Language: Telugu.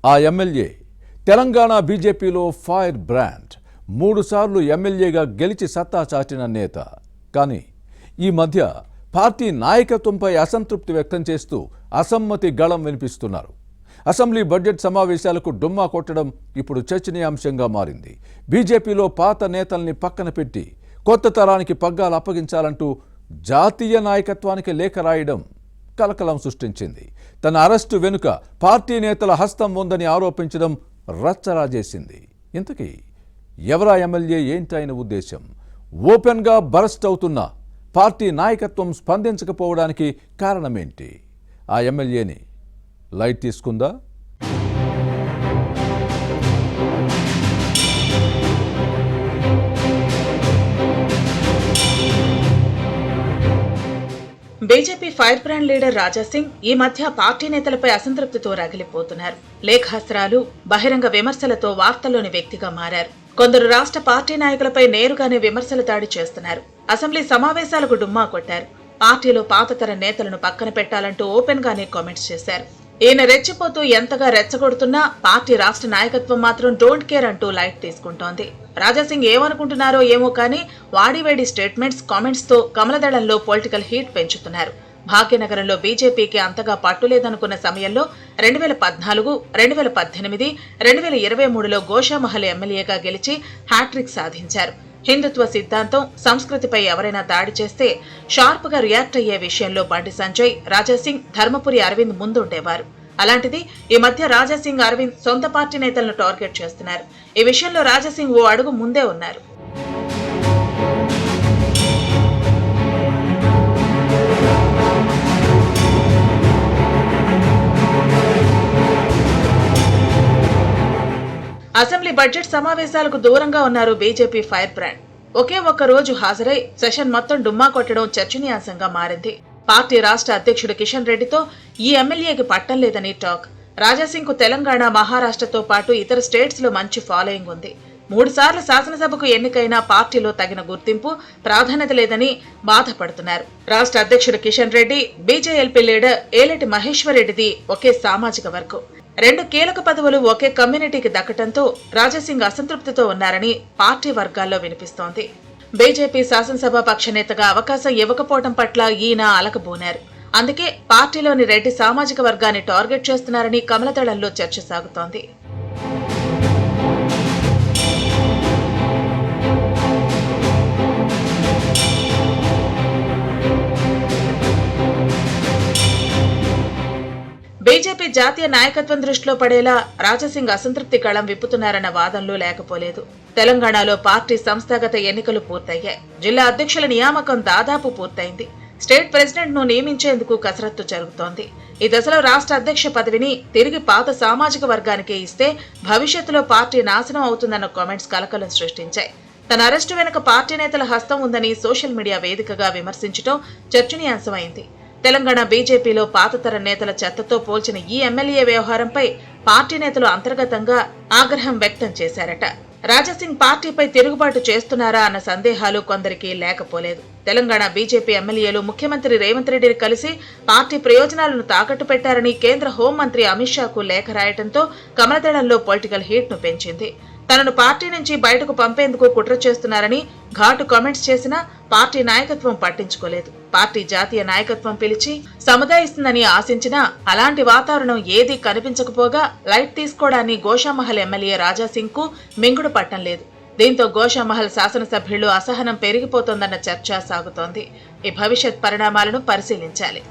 ఆ ఎమ్మెల్యే తెలంగాణ బీజేపీలో ఫైర్ బ్రాండ్ 3 సార్లు ఎమ్మెల్యేగా గెలిచి సత్తా చాటిన నేత. కానీ ఈ మధ్య పార్టీ నాయకత్వంపై అసంతృప్తి వ్యక్తం చేస్తూ అసమ్మతి గళం వినిపిస్తున్నారు. అసెంబ్లీ బడ్జెట్ సమావేశాలకు డుమ్మా కొట్టడం ఇప్పుడు చర్చనీయాంశంగా మారింది. బీజేపీలో పాత నేతల్ని పక్కన పెట్టి కొత్త తరానికి పగ్గాలు అప్పగించాలంటూ జాతీయ నాయకత్వానికి లేఖ రాయడం కలకలం సృష్టించింది. తన అరెస్టు వెనుక పార్టీ నేతల హస్తం ఉందని ఆరోపించడం రచ్చరాజేసింది. ఇంతకీ ఎవరా ఎమ్మెల్యే, ఏంటైన ఉద్దేశం? ఓపెన్గా బరస్ట్ అవుతున్న పార్టీ నాయకత్వం స్పందించకపోవడానికి కారణమేంటి? ఆ ఎమ్మెల్యేని లైట్ తీసుకుందా? BJP fire brand leader Raja Singh ఈ మధ్య పార్టీ నేతలపై అసంతృప్తితో రగిలిపోతున్నారు. లేఖాస్త్రాలు, బహిరంగ విమర్శలతో వార్తల్లోని వ్యక్తిగా మారారు. కొందరు రాష్ట్ర పార్టీ నాయకులపై నేరుగానే విమర్శల దాడి చేస్తున్నారు. అసెంబ్లీ సమావేశాలకు డుమ్మా కొట్టారు. పార్టీలో పాతతర నేతలను పక్కన పెట్టాలంటూ ఓపెన్ గానే కామెంట్స్ చేశారు. ఈయన రెచ్చిపోతూ ఎంతగా రెచ్చగొడుతున్నా పార్టీ రాష్ట్ర నాయకత్వం మాత్రం డోంట్ కేర్ అంటూ లైట్ తీసుకుంటోంది. రాజాసింగ్ ఏమనుకుంటున్నారో ఏమో కానీ వాడివేడి స్టేట్మెంట్స్, కామెంట్స్ తో కమలదళంలో పొలిటికల్ హీట్ పెంచుతున్నారు. భాగ్యనగరంలో బీజేపీకి అంతగా పట్టులేదనుకున్న సమయంలో 2014, 2018, 2023లో గోషామహల్ ఎమ్మెల్యేగా గెలిచి హ్యాట్రిక్ సాధించారు. హిందుత్వ సిద్ధాంతం, సంస్కృతిపై ఎవరైనా దాడి చేస్తే షార్ప్ గా రియాక్ట్ అయ్యే విషయంలో బండి సంజయ్, రాజాసింగ్, ధర్మపురి అరవింద్ ముందుండేవారు. అలాంటిది ఈ మధ్య రాజాసింగ్, అరవింద్ సొంత పార్టీ నేతలను టార్గెట్ చేస్తున్నారు. ఈ విషయంలో రాజాసింగ్ ఓ అడుగు ముందే ఉన్నారు. అసెంబ్లీ బడ్జెట్ సమావేశాలకు దూరంగా ఉన్నారు బీజేపీ ఫైర్ బ్రాండ్. ఒకే ఒక్క రోజు హాజరై సెషన్ మొత్తం డుమ్మా కొట్టడం చర్చనీయాంశంగా మారింది. పార్టీ రాష్ట్ర అధ్యక్షుడు కిషన్ రెడ్డితో ఈ ఎమ్మెల్యేకి పట్టం లేదని టాక్. రాజాసింగ్ కు తెలంగాణ, మహారాష్ట్రతో పాటు ఇతర స్టేట్స్ లో మంచి ఫాలోయింగ్ ఉంది. 3 సార్లు శాసనసభకు ఎన్నికైన పార్టీలో తగిన గుర్తింపు, ప్రాధాన్యత లేదని బాధపడుతున్నారు. రాష్ట్ర అధ్యక్షుడు కిషన్ రెడ్డి, బీజేఎల్పీ లీడర్ ఏలటి మహేశ్వర్ రెడ్డిది ఒకే సామాజిక వర్గం. 2 కీలక పదవులు ఒకే కమ్యూనిటీకి దక్కటంతో రాజాసింగ్ అసంతృప్తితో ఉన్నారని పార్టీ వర్గాల్లో వినిపిస్తోంది. బీజేపీ శాసనసభ పక్ష నేతగా అవకాశం ఇవ్వకపోవడం పట్ల ఈయన అలకబోనారు. అందుకే పార్టీలోని రెడ్డి సామాజిక వర్గాన్ని టార్గెట్ చేస్తున్నారని కమలదళంలో చర్చ సాగుతోంది. బీజేపీ జాతీయ నాయకత్వం దృష్టిలో పడేలా రాజాసింగ్ అసంతృప్తి కళం విప్పుతున్నారన్న వాదనలు లేకపోలేదు. తెలంగాణలో పార్టీ సంస్థాగత ఎన్నికలు పూర్తయ్యాయి. జిల్లా అధ్యక్షుల నియామకం దాదాపు పూర్తయింది. స్టేట్ ప్రెసిడెంట్ ను నియమించేందుకు కసరత్తు జరుగుతోంది. ఈ దశలో రాష్ట్ర అధ్యక్ష పదవిని తిరిగి పాత సామాజిక వర్గానికే ఇస్తే భవిష్యత్తులో పార్టీ నాశనం అవుతుందన్న కామెంట్స్ కలకలం సృష్టించాయి. తన అరెస్టు వెనుక పార్టీ నేతల హస్తం ఉందని సోషల్ మీడియా వేదికగా విమర్శించడం చర్చనీయాంశమైంది. తెలంగాణ బీజేపీలో పాతతర నేతల చెత్తతో పోల్చిన ఈ ఎమ్మెల్యే వ్యవహారంపై పార్టీ నేతలు అంతర్గతంగా ఆగ్రహం వ్యక్తం చేశారట. రాజాసింగ్ పార్టీపై తిరుగుబాటు చేస్తున్నారా అన్న సందేహాలు కొందరికి లేకపోలేదు. తెలంగాణ బీజేపీ ఎమ్మెల్యేలు ముఖ్యమంత్రి రేవంత్ రెడ్డిని కలిసి పార్టీ ప్రయోజనాలను తాకట్టు పెట్టారని కేంద్ర హోంమంత్రి అమిత్ షాకు లేఖ రాయడంతో కమలదళంలో పొలిటికల్ హీట్ ను పెంచింది. తనను పార్టీ నుంచి బయటకు పంపేందుకు కుట్ర చేస్తున్నారని ఘాటు కామెంట్స్ చేసినా పార్టీ నాయకత్వం పట్టించుకోలేదు. పార్టీ జాతీయ నాయకత్వం పిలిచి సముదాయిస్తుందని ఆశించినా అలాంటి వాతావరణం ఏదీ కనిపించకపోగా లైట్ తీసుకోవడాన్ని గోషామహల్ ఎమ్మెల్యే రాజాసింగ్ కు మింగుడు పట్టం లేదు. దీంతో గోషామహల్ శాసనసభ్యులు అసహనం పెరిగిపోతోందన్న చర్చ సాగుతోంది. ఈ భవిష్యత్ పరిణామాలను పరిశీలించాలి.